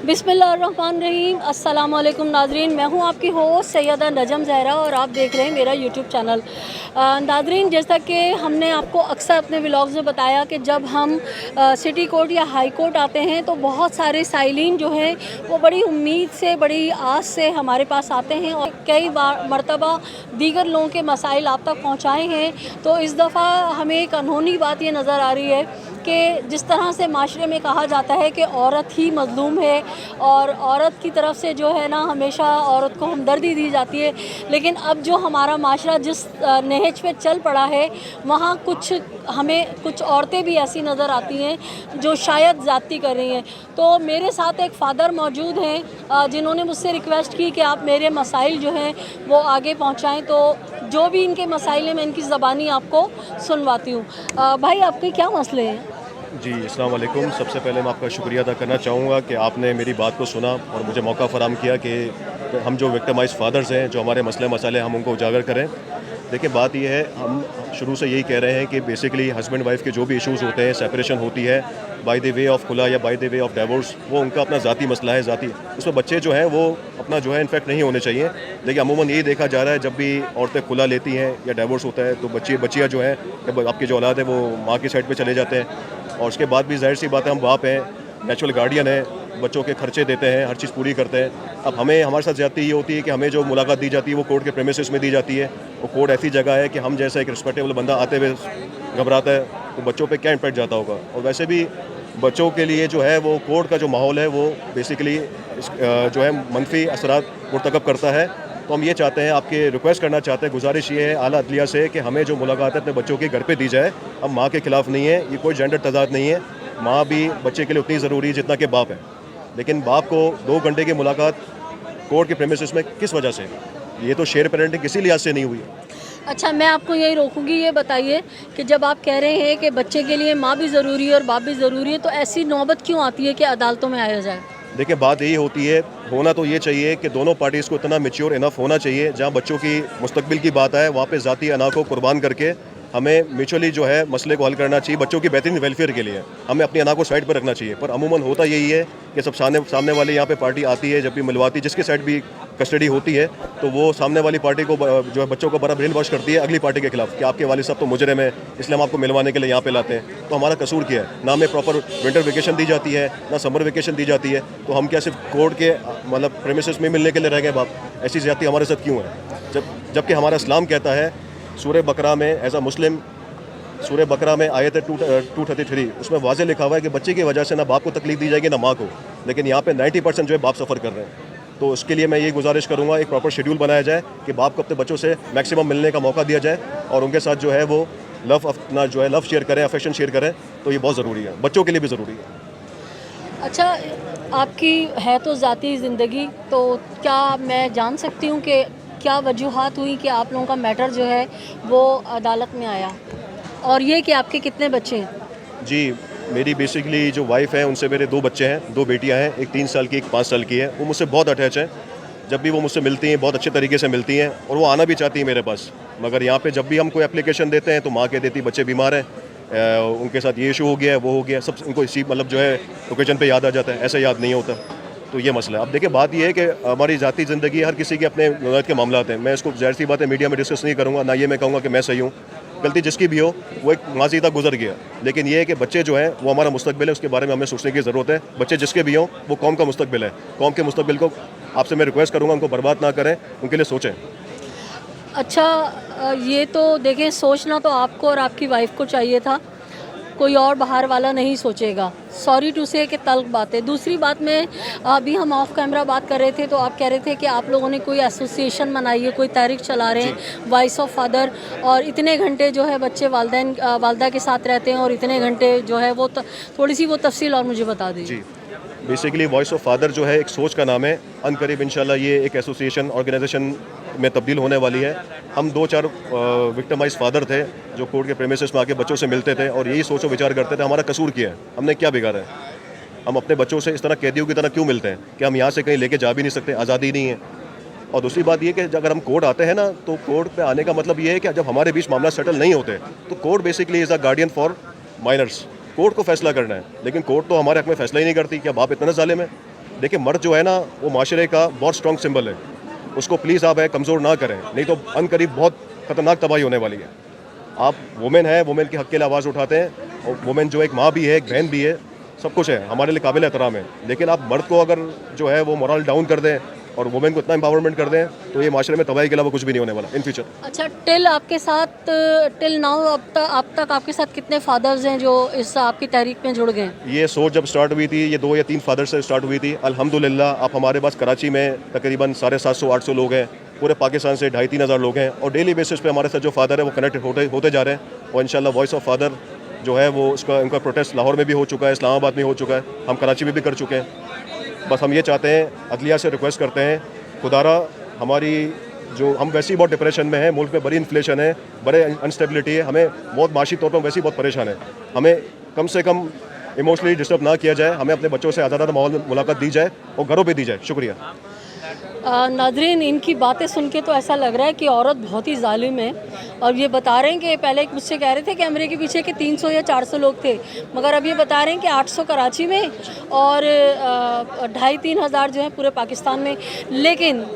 बिस्मिल्लाहिर्रहमानिर्रहीम। अस्सलाम वालेकुम नाज़रीन, मैं हूं आपकी होस्ट सैयदा नजम ज़हरा और आप देख रहे हैं मेरा यूट्यूब चैनल। नाज़रीन, जैसा कि हमने आपको अक्सर अपने व्लॉग्स में बताया कि जब हम सिटी कोर्ट या हाई कोर्ट आते हैं तो बहुत सारे साइलिन जो हैं वो बड़ी उम्मीद से, बड़ी आस से हमारे पास आते हैं और कई बार मरतबा दीगर लोगों के मसाइल आप तक पहुँचाए हैं। तो इस दफ़ा हमें एक अनहोनी बात ये नज़र आ रही है कि जिस तरह से माशरे में कहा जाता है कि औरत ही मज़लूम है और औरत की तरफ से जो है ना हमेशा औरत को हमदर्दी दी जाती है, लेकिन अब जो हमारा माशरा जिस नहज पे चल पड़ा है वहाँ कुछ औरतें भी ऐसी नज़र आती हैं जो शायद ज़्यादती कर रही हैं। तो मेरे साथ एक फ़ादर मौजूद हैं जिन्होंने मुझसे रिक्वेस्ट की कि आप मेरे मसाइल जो हैं वो आगे पहुँचाएँ। तो जो भी इनके मसाइल हैं मैं इनकी ज़बानी आपको सुनवाती हूँ। भाई, आपके क्या मसले हैं? जी, अस्सलाम वालेकुम। सबसे पहले मैं आपका शुक्रिया अदा करना चाहूँगा कि आपने मेरी बात को सुना और मुझे मौका फ़राहम किया कि हम जो विक्टिमाइज़ फ़ादर्स हैं, जो हमारे मसले मसाले हम उनको उजागर करें। देखिए, बात ये है, हम शुरू से यही कह रहे हैं कि बेसिकली हस्बैंड वाइफ के जो भी इश्यूज़ होते हैं, सेपरेशन होती है बाय द वे ऑफ खुला या by the way of divorce, वो उनका अपना ज़ाती मसला है, ज़ाती। उसमें बच्चे जो हैं वो अपना जो है इन्फेक्ट नहीं होने चाहिए। लेकिन अमूमन यही देखा जा रहा है, जब भी औरतें खुला लेती हैं या डिवोर्स होता है तो बच्चियाँ जो हैं, जब आपकी जो औलाद है वो माँ की साइड पे चले जाते हैं और उसके बाद भी ज़ाहिर सी बात है, हम बाप हैं, नेचुरल गार्डियन हैं, बच्चों के खर्चे देते हैं, हर चीज़ पूरी करते हैं। अब हमारे साथ ज़्यादती ये होती है कि हमें जो मुलाकात दी जाती है वो कोर्ट के प्रेमिसेस में दी जाती है। वो कोर्ट ऐसी जगह है कि हम जैसा एक रिस्पेक्टेबल बंदा आते हुए घबराता है तो बच्चों पे क्या इम्पैक्ट जाता होगा। और वैसे भी बच्चों के लिए जो है वो कोर्ट का जो माहौल है वो बेसिकली जो है मनफी असरात मुर्तकब करता है। तो हम ये चाहते हैं, आपके रिक्वेस्ट करना चाहते हैं, गुजारिश ये है आला अदलिया से कि हमें जो मुलाकात है अपने बच्चों की घर पे दी जाए। हम माँ के खिलाफ़ नहीं है, ये कोई जेंडर तजाद नहीं है। माँ भी बच्चे के लिए उतनी ज़रूरी है जितना कि बाप है। लेकिन बाप को 2 घंटे की मुलाकात कोर्ट के प्रेमिसेस में किस वजह से? ये तो शेयर पेरेंटिंग किसी लिहाज से नहीं हुई। अच्छा, मैं आपको यही रोकूंगी। ये बताइए कि जब आप कह रहे हैं कि बच्चे के लिए माँ भी ज़रूरी है और बाप भी ज़रूरी है, तो ऐसी नौबत क्यों आती है कि अदालतों में आया जाए? देखिए, बात यही होती है, होना तो ये चाहिए कि दोनों पार्टीज़ को इतना मैच्योर इनफ होना चाहिए, जहाँ बच्चों की मुस्तकबिल की बात आए वहाँ पे ज़ाती अना को कुर्बान करके हमें म्यूचुअली जो है मसले को हल करना चाहिए। बच्चों की बेहतरीन वेलफेयर के लिए हमें अपनी अना को साइड पर रखना चाहिए। पर अमूमन होता यही है कि सब सामने वाले यहाँ पे पार्टी आती है, जब भी मिलवाती, जिसके साइड भी कस्टडी होती है, तो वो सामने वाली पार्टी को जो है बच्चों को बड़ा ब्रेन वॉश करती है अगली पार्टी के खिलाफ कि आपके वालिद साहब तो मुजरिम है, इसलिए हम आपको मिलवाने के लिए यहाँ पे लाते हैं। तो हमारा कसूर क्या है? ना हमें प्रॉपर विंटर वेकेशन दी जाती है, ना समर वेकेशन दी जाती है, तो हम क्या सिर्फ कोर्ट के मतलब प्रेमिसेस में मिलने के लिए रह गए बाप? ऐसी ज़्यादती हमारे साथ क्यों है? जबकि हमारा इस्लाम कहता है, सूरह बकरा में एज अ मुस्लिम, सूरह बकरा में आयत है 233, उसमें वाज़े लिखा हुआ है कि बच्चे की वजह से ना बाप को तकलीफ दी जाएगी ना माँ को। लेकिन यहाँ पे 90% जो है बाप सफ़र कर रहे हैं। तो उसके लिए मैं ये गुजारिश करूँगा, एक प्रॉपर शेड्यूल बनाया जाए कि बाप को अपने बच्चों से मैक्सिमम मिलने का मौका दिया जाए और उनके साथ जो है वो अपना जो है लव शेयर करें, अफेक्शन शेयर करें। तो ये बहुत ज़रूरी है, बच्चों के लिए भी ज़रूरी है। अच्छा, आपकी है तो ज़ाती ज़िंदगी, तो क्या मैं जान सकती हूँ कि क्या वजूहात हुई कि आप लोगों का मैटर जो है वो अदालत में आया, और ये कि आपके कितने बच्चे हैं? जी, मेरी बेसिकली जो वाइफ़ है उनसे मेरे 2 बच्चे हैं, 2 बेटियां हैं, एक 3 साल की, एक 5 साल की है। वो मुझसे बहुत अटैच हैं। जब भी वो मुझसे मिलती हैं बहुत अच्छे तरीके से मिलती हैं और वो आना भी चाहती हैं मेरे पास। मगर यहाँ पे जब भी हम कोई एप्लीकेशन देते हैं तो माँ कह देती बच्चे बीमार हैं, उनके साथ ये इशू हो गया है, वो हो गया, सब उनको इसी मतलब जो है ओकेजन पे याद आ जाता है, ऐसा याद नहीं होता। तो ये मसला है। अब देखिए, बात ये है कि हमारी ज़ाती ज़िंदगी, हर किसी के अपने नज़रिए के मामलात हैं। मैं इसको ज़ाहिर सी बात है मीडिया में डिस्कस नहीं करूँगा, ना ये मैं कहूँगा कि मैं सही हूँ। गलती जिसकी भी हो, वो एक माज़ी तक गुजर गया। लेकिन ये है कि बच्चे जो हैं वो हमारा मुस्तकबिल है, उसके बारे में हमें सोचने की ज़रूरत है। बच्चे जिसके भी हों, वो कौम का मुस्तकबिल है। कौम के मुस्तकबिल को आपसे मैं रिक्वेस्ट करूँगा, उनको बर्बाद ना करें, उनके लिए सोचें। अच्छा, ये तो देखें, सोचना तो आपको और आपकी वाइफ को चाहिए था, कोई और बाहर वाला नहीं सोचेगा। सॉरी टू से कि तल्ख बात है। दूसरी बात में, अभी हम ऑफ कैमरा बात कर रहे थे तो आप कह रहे थे कि आप लोगों ने कोई एसोसिएशन बनाई है, कोई तहरीक चला रहे हैं, वॉइस ऑफ फादर, और इतने घंटे जो है बच्चे वालदा के साथ रहते हैं और इतने घंटे जो है वो थोड़ी सी वो तफसील और मुझे बता दीजिए। जी, बेसिकली वॉइस ऑफ फादर जो है एक सोच का नाम है। अनकरीब इंशाल्लाह ये एक एसोसिएशन ऑर्गेनाइजेशन में तब्दील होने वाली है। हम 2-4 विक्टिमाइज फादर थे जो कोर्ट के प्रेमिसेस में आके बच्चों से मिलते थे और यही सोच विचार करते थे हमारा कसूर क्या है, हमने क्या बिगाड़ा है, हम अपने बच्चों से इस तरह कैदियों की तरह क्यों मिलते हैं कि हम यहाँ से कहीं लेके जा भी नहीं सकते, आज़ादी नहीं है। और दूसरी बात ये कि अगर हम कोर्ट आते हैं ना, तो कोर्ट पे आने का मतलब ये है कि जब हमारे बीच मामला सेटल नहीं होते तो court basically is a guardian for minors. Court को फैसला करना है, लेकिन कोर्ट तो हमारे हक में फैसला ही नहीं करती। क्या बाप इतना जालिम है? देखिए मर्द जो है ना वो माशरे का बहुत स्ट्रॉन्ग सिंबल है, उसको प्लीज़ आप कमज़ोर ना करें, नहीं तो अनकरीब बहुत ख़तरनाक तबाही होने वाली है। आप वुमेन है, वुमेन के हक़ के लिए आवाज़ उठाते हैं, और वुमेन जो एक माँ भी है, एक बहन भी है, सब कुछ है, हमारे लिए काबिल एहतराम है। लेकिन आप मर्द को अगर जो है वो मोरल डाउन कर दें और वुमेन को इतना एम्पावरमेंट कर दें तो ये माशरे में तबाही के अलावा कुछ भी नहीं होने वाला इन फ्यूचर। अच्छा, टिल नाउ अब तक आपके साथ कितने फादर्स हैं जो इस आपकी तहरीक में जुड़ गए हैं? ये सोच जब स्टार्ट हुई थी, ये 2 या 3 फादर से स्टार्ट हुई थी। अल्हम्दुलिल्लाह आप हमारे पास कराची में तकरीबन 750-800 लोग हैं, पूरे पाकिस्तान से 2,500-3 हज़ार लोग हैं, और डेली बेसिस पे हमारे साथ जो फादर है वो कनेक्ट होते जा रहे हैं। और इंशाल्लाह वॉइस ऑफ फादर जो है वो उनका प्रोटेस्ट लाहौर में भी हो चुका है, इस्लामाबाद में हो चुका है, हम कराची में भी कर चुके हैं। बस हम ये चाहते हैं, अदलिया से रिक्वेस्ट करते हैं, खुदारा हमारी जो हम वैसे ही बहुत डिप्रेशन में हैं, मुल्क में बड़ी इन्फ्लेशन है, बड़े अनस्टेबिलिटी है, हमें बहुत माशी तौर पर वैसे ही बहुत परेशान है, हमें कम से कम इमोशनली डिस्टर्ब ना किया जाए, हमें अपने बच्चों से ज़्यादा माहौल में मुलाकात दी जाए और घरों पे दी जाए। शुक्रिया। नाज़रीन, इनकी बातें सुन के तो ऐसा लग रहा है कि औरत बहुत ही जालिम है, और ये बता रहे हैं कि पहले एक मुझसे कह रहे थे कैमरे के पीछे कि 300 या 400 लोग थे, मगर अब ये बता रहे हैं कि 800 कराची में और 2,500-3 हज़ार जो है पूरे पाकिस्तान में। लेकिन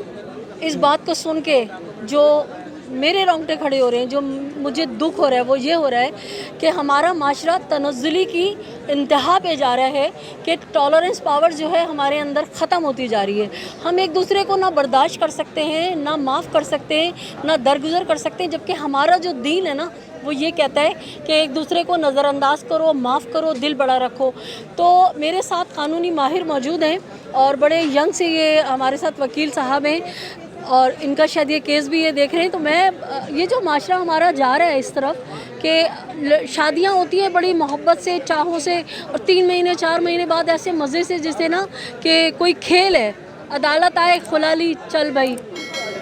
इस बात को सुन के जो मेरे रोंगटे खड़े हो रहे हैं, जो मुझे दुख हो रहा है, वो ये हो रहा है कि हमारा माशरा तनज़्ज़ुली की इंतहा पे जा रहा है, कि टॉलरेंस पावर जो है हमारे अंदर ख़त्म होती जा रही है। हम एक दूसरे को ना बर्दाश्त कर सकते हैं, ना माफ़ कर सकते हैं, ना दरगुजर कर सकते हैं, जबकि हमारा जो दीन है ना वो ये कहता है कि एक दूसरे को नज़रअंदाज करो, माफ़ करो, दिल बड़ा रखो। तो मेरे साथ कानूनी माहिर मौजूद हैं, और बड़े यंग से ये हमारे साथ वकील साहब हैं, और इनका शायद ये केस भी ये देख रहे हैं। तो मैं ये जो माशरा हमारा जा रहा है इस तरफ कि शादियां होती हैं बड़ी मोहब्बत से, चाहों से, और 3 महीने 4 महीने बाद ऐसे मज़े से जैसे ना कि कोई खेल है, अदालत आए, खुला ली, चल भाई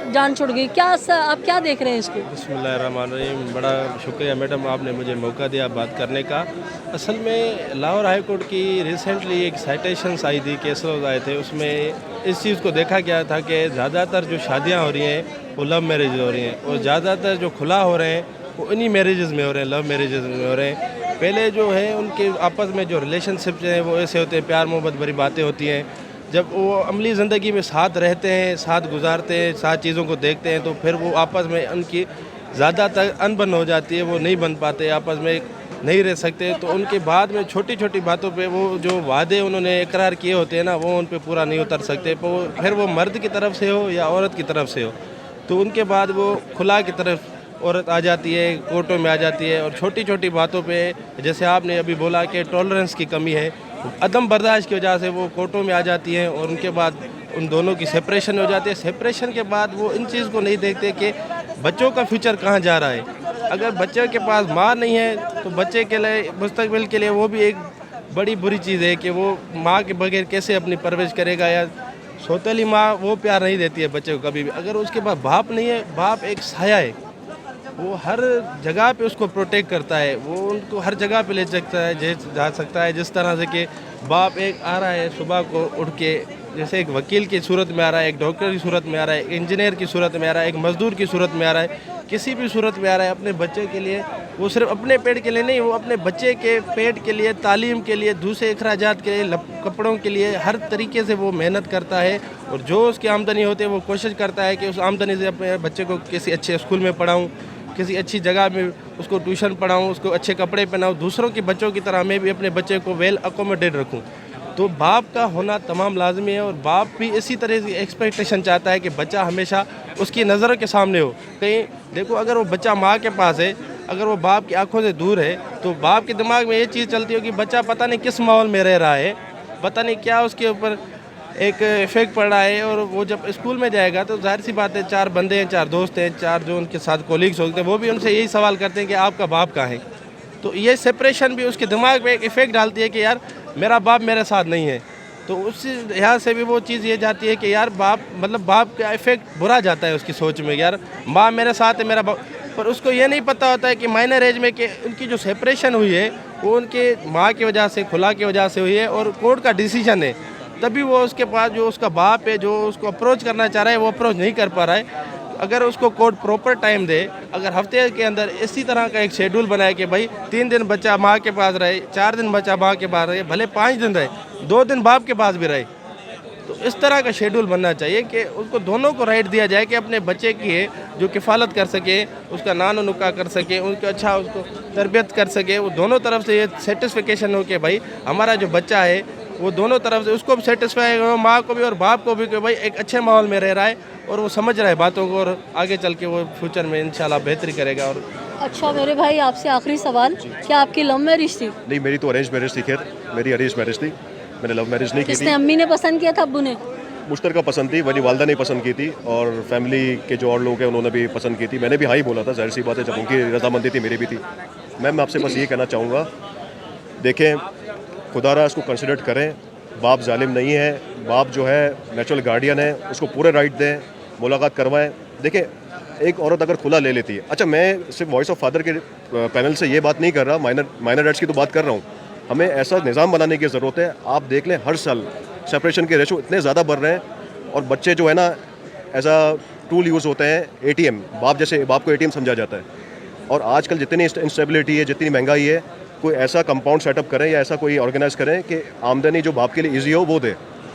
जान छुड़ गई। आप क्या देख रहे हैं इसको? बिस्मिल्लाहिर्रहमानिर्रहीम। बड़ा शुक्रिया मैडम, आपने मुझे मौका दिया बात करने का। असल में लाहौर हाई कोर्ट की रिसेंटली एक साइटेशंस आई थी, केसेस आए थे, उसमें इस चीज़ को देखा गया था कि ज़्यादातर जो शादियां हो रही हैं वो लव मैरिज हो रही हैं, और ज़्यादातर जो खुला हो रहे हैं वो इन्हीं मैरिजेज़ में हो रहे हैं, लव मैरिजेज़ में हो रहे हैं। पहले जो है उनके आपस में जो रिलेशनशिप हैं वो ऐसे होते हैं, प्यार मोहब्बत भरी बातें होती हैं। जब वो अमली ज़िंदगी में साथ रहते हैं, साथ गुजारते हैं, साथ चीज़ों को देखते हैं, तो फिर वो आपस में उनकी ज़्यादातर अनबन हो जाती है, वो नहीं बन पाते, आपस में नहीं रह सकते। तो उनके बाद में छोटी छोटी बातों पे वो जो वादे उन्होंने इकरार किए होते हैं ना, वो उन पे पूरा नहीं उतर सकते। फिर वो मर्द की तरफ से हो या औरत की तरफ से हो, तो उनके बाद वो खुला की तरफ औरत आ जाती है, कोर्टों में आ जाती है। और छोटी छोटी बातों पे जैसे आपने अभी बोला कि टॉलरेंस की कमी है, अदम बर्दाश्त की वजह से वो कोर्टों में आ जाती हैं, और उनके बाद उन दोनों की सेपरेशन हो जाती है। सेपरेशन के बाद वो इन चीज़ को नहीं देखते कि बच्चों का फ्यूचर कहाँ जा रहा है। अगर बच्चे के पास माँ नहीं है तो बच्चे के लिए, मुस्तकबिल के लिए वो भी एक बड़ी बुरी चीज़ है कि वो माँ के बगैर कैसे अपनी परवरिश करेगा। या सौतेली माँ वो प्यार नहीं देती है बच्चे को कभी भी। अगर उसके पास बाप नहीं है, बाप एक साया है, वो हर जगह पे उसको प्रोटेक्ट करता है, वो उनको हर जगह पे ले जा सकता है। जिस तरह से कि बाप एक आ रहा है सुबह को उठ के, जैसे एक वकील की सूरत में आ रहा है, एक डॉक्टर की सूरत में आ रहा है, एक इंजीनियर की सूरत में आ रहा है, एक मज़दूर की सूरत में आ रहा है, किसी भी सूरत में आ रहा है अपने बच्चे के लिए। वो सिर्फ अपने पेट के लिए नहीं, वो अपने बच्चे के पेट के लिए, तालीम के लिए, दूसरे अखराजात के लिए, कपड़ों के लिए, हर तरीके से वो मेहनत करता है। और जो उसकी आमदनी होती है वो कोशिश करता है कि उस आमदनी से अपने बच्चे को किसी अच्छे स्कूल में पढ़ाऊँ, किसी अच्छी जगह में उसको ट्यूशन पढ़ाऊँ, उसको अच्छे कपड़े पहनाऊँ, दूसरों के बच्चों की तरह मैं भी अपने बच्चे को वेल अकोमोडेट रखूँ। तो बाप का होना तमाम लाजमी है, और बाप भी इसी तरह की एक्सपेक्टेशन चाहता है कि बच्चा हमेशा उसकी नज़रों के सामने हो। कहीं देखो, अगर वो बच्चा माँ के पास है, अगर वो बाप की आंखों से दूर है, तो बाप के दिमाग में ये चीज़ चलती हो कि बच्चा पता नहीं किस माहौल में रह रहा है, पता नहीं क्या उसके ऊपर एक इफेक्ट पड़ रहा है। और वो जब स्कूल में जाएगा तो जाहिर सी बात है, 4 बंदे हैं, 4 दोस्त हैं, 4 जो उनके साथ कोलीग्स होते हैं, वो भी उनसे यही सवाल करते हैं कि आपका बाप कहाँ है। तो ये सेपरेशन भी उसके दिमाग में एक इफ़ेक्ट डालती है कि यार मेरा बाप मेरे साथ नहीं है। तो उस लिहाज से भी वो चीज़ ये जाती है कि यार बाप, मतलब बाप का इफ़ेक्ट बुरा जाता है उसकी सोच में, यार माँ मेरे साथ है, मेरा बाप। पर उसको ये नहीं पता होता है कि माइनर एज में कि उनकी जो सेपरेशन हुई है वो उनके माँ की वजह से, खुला की वजह से हुई है, और कोर्ट का डिसीजन है। तभी वो उसके पास जो उसका बाप है, जो उसको अप्रोच करना चाह रहा है, वो अप्रोच नहीं कर पा रहा है। अगर उसको कोर्ट प्रॉपर टाइम दे, अगर हफ्ते के अंदर इसी तरह का एक शेड्यूल बनाए कि भाई 3 दिन बच्चा माँ के पास रहे, 4 दिन बच्चा माँ के पास रहे, भले 5 दिन रहे, 2 दिन बाप के पास भी रहे, तो इस तरह का शेड्यूल बनना चाहिए कि उसको दोनों को राइट दिया जाए कि अपने बच्चे की है जो किफ़ालत कर सके, उसका नानो नुका कर सके, उनको अच्छा उसको तरबियत कर सके। वो दोनों तरफ से ये सेटिस्फिकेशन हो कि भाई हमारा जो बच्चा है वो दोनों तरफ से उसको भी सेटिस्फाई हो, माँ को भी और बाप को भी, कि भाई एक अच्छे माहौल में रह रहा है और वो समझ रहा है बातों को और आगे चल के वो फ्यूचर में इंशाल्लाह बेहतरी करेगा। और अच्छा मेरे भाई, आपसे आखिरी सवाल, क्या आपकी लव मैरिज थी? नहीं, मेरी तो अरेंज मैरिज थी। खैर मेरी अरेंज मैरिज थी, मैंने लव मैरिज नहीं की किसने, थी। अम्मी ने पसंद किया था, अब्बू ने? मुश्तरका पसंद थी, मेरी वालदा ने पसंद की थी और फैमिली के जो और लोग हैं उन्होंने भी पसंद की थी। मैंने भी हाँ ही बोला था, जाहिर सी बात है, जब उनकी रजामंदी थी मेरी भी थी। मैं आपसे बस ये कहना चाहूँगा, देखें खुदारा इसको कंसिडर करें, बाप जालिम नहीं है, बाप जो है नेचुरल गार्डियन है, उसको पूरे राइट दें, मुलाकात करवाएं। देखें एक औरत अगर खुला ले लेती है, अच्छा मैं सिर्फ वॉइस ऑफ फादर के पैनल से ये बात नहीं कर रहा, माइनर राइट्स की तो बात कर रहा हूँ। हमें ऐसा निज़ाम बनाने की ज़रूरत है। आप देख लें हर साल सेपरेशन के रेशो इतने ज़्यादा बढ़ रहे हैं और बच्चे जो है ना एज अ टूल यूज़ होते हैं, एटीएम, बाप को एटीएम समझा जाता है। और आजकल जितनी इंस्टेबिलिटी है, जितनी महंगाई है, कोई ऐसा कंपाउंड सेटअप करें या ऐसा कोई ऑर्गेनाइज करें कि आमदनी जो बाप के लिए ईजी हो वो दे।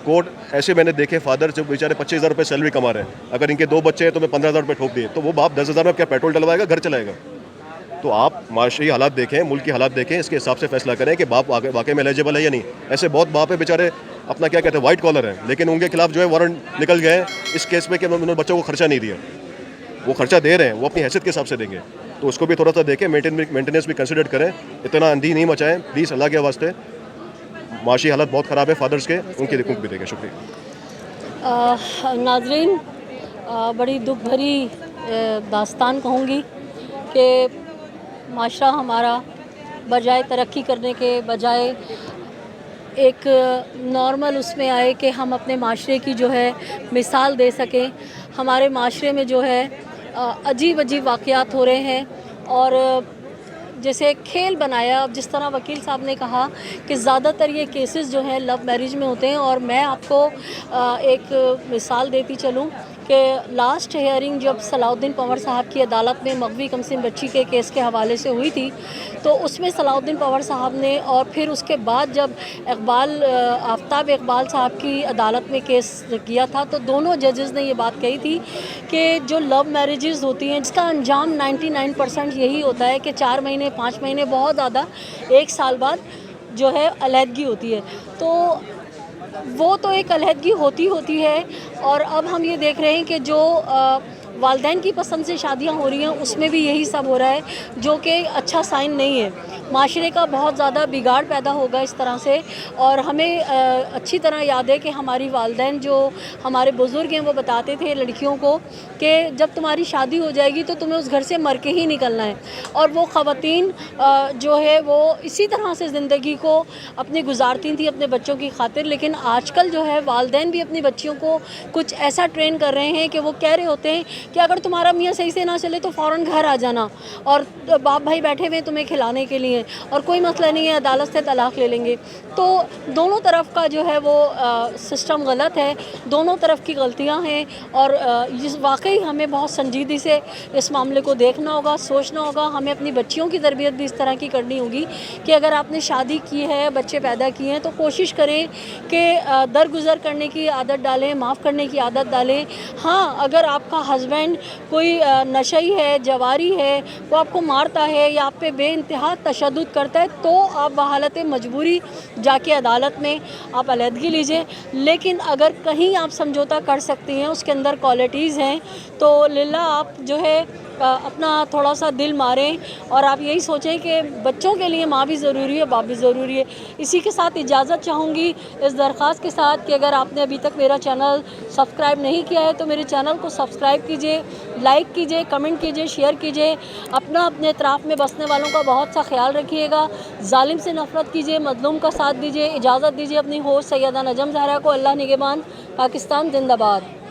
कोर्ट ऐसे मैंने देखे फादर जो बेचारे 25,000 रुपये सैलरी कमा रहे हैं, अगर इनके 2 बच्चे हैं तो मैं 15,000 रुपये ठोक दिए, तो वो बाप 10,000 में क्या पेट्रोल डलवाएगा, घर चलाएगा? तो आप माशरी हालात देखें, मुल्क की हालात देखें, इसके हिसाब से फैसला करें कि बाप वाकई में एलिजिबल है या नहीं। ऐसे बहुत बाप है बेचारे अपना क्या कहते हैं वाइट कॉलर है, लेकिन उनके खिलाफ जो है वारंट निकल गए हैं इस केस में कि उन्होंने बच्चों को खर्चा नहीं दिया। वो खर्चा दे रहे हैं, वो अपनी हैसियत के हिसाब से देंगे, तो उसको भी थोड़ा सा देखें, मेंटेनेंस भी कंसिडर करें, इतना अंधी नहीं मचाएं प्लीज़, अल्लाह के वास्ते। माशी हालत बहुत ख़राब है फादर्स के, उनकी रिकूक भी देखें। शुक्रिया। नाजरीन, बड़ी दुख भरी दास्तान कहूँगी कि माशरा हमारा बजाय तरक्की करने के बजाय एक नॉर्मल उसमें आए कि हम अपने माशरे की जो है मिसाल दे सकें। हमारे माशरे में जो है अजीब अजीब वाक़यात हो रहे हैं और जैसे खेल बनाया। अब जिस तरह वकील साहब ने कहा कि ज़्यादातर ये केसेस जो हैं लव मैरिज में होते हैं, और मैं आपको एक मिसाल देती चलूँ कि लास्ट हियरिंग जब सलाउद्दीन पंवर साहब की अदालत में मगवी कमसिन बच्ची के केस के हवाले से हुई थी, तो उसमें सलाउद्दीन पंवर साहब ने, और फिर उसके बाद जब आफ्ताब इकबाल साहब की अदालत में केस किया था, तो दोनों जजेस ने ये बात कही थी कि जो लव मैरिजेज़ होती हैं जिसका अंजाम 99% यही होता है कि 4 महीने 5 महीने, बहुत ज़्यादा 1 साल बाद जो है अलहदगी होती है। तो वो तो एक अलहदगी होती है, और अब हम ये देख रहे हैं कि जो वालिदैन की पसंद से शादियां हो रही हैं उसमें भी यही सब हो रहा है, जो कि अच्छा साइन नहीं है। माशरे का बहुत ज़्यादा बिगाड़ पैदा होगा इस तरह से। और हमें अच्छी तरह याद है कि हमारी वालिदैन जो हमारे बुज़ुर्ग हैं वो बताते थे लड़कियों को कि जब तुम्हारी शादी हो जाएगी तो तुम्हें उस घर से मर के ही निकलना है। और वो ख़वातीन जो है वो इसी तरह से ज़िंदगी को अपनी गुजारती थी अपने बच्चों की खातिर। लेकिन आजकल जो है वालिदैन भी अपनी बच्चियों को कुछ ऐसा ट्रेन कर रहे हैं कि वो कह रहे होते हैं कि अगर तुम्हारा मियाँ सही से ना चले तो फ़ौरन घर आ जाना, और बाप भाई बैठे हुए तुम्हें खिलाने के लिए, और कोई मसला नहीं है, अदालत से तलाक़ ले लेंगे। तो दोनों तरफ का जो है वो सिस्टम गलत है, दोनों तरफ की गलतियां हैं, और इस वाकई हमें बहुत संजीदगी से इस मामले को देखना होगा, सोचना होगा। हमें अपनी बच्चियों की तरबियत भी इस तरह की करनी होगी कि अगर आपने शादी की है, बच्चे पैदा किए हैं, तो कोशिश करें कि दरगुजर करने की आदत डालें, माफ़ करने की आदत डालें। हाँ, अगर आपका हस्बैंड कोई नशई है, जवारी है, वो आपको मारता है या आप पे बेइंतहा तशद्दुद करता है, तो आप बहालत मजबूरी जाके अदालत में आप अलहदगी लीजिए। लेकिन अगर कहीं आप समझौता कर सकती हैं, उसके अंदर क्वालिटीज़ हैं, तो लिल्ला आप जो है अपना थोड़ा सा दिल मारें, और आप यही सोचें कि बच्चों के लिए माँ भी ज़रूरी है, बाप भी ज़रूरी है। इसी के साथ इजाज़त चाहूँगी, इस दरख्वास्त के साथ कि अगर आपने अभी तक मेरा चैनल सब्सक्राइब नहीं किया है तो मेरे चैनल को सब्सक्राइब कीजिए, लाइक कीजिए, कमेंट कीजिए, शेयर कीजिए। अपने इतराफ़ में बसने वालों का बहुत सा ख्याल रखिएगा। जालिम से नफ़रत कीजिए, मज़लूम का साथ दीजिए। इजाज़त दीजिए अपनी होस्ट सैयदा नजम ज़हरा को। अल्लाह निगहबान। पाकिस्तान जिंदाबाद।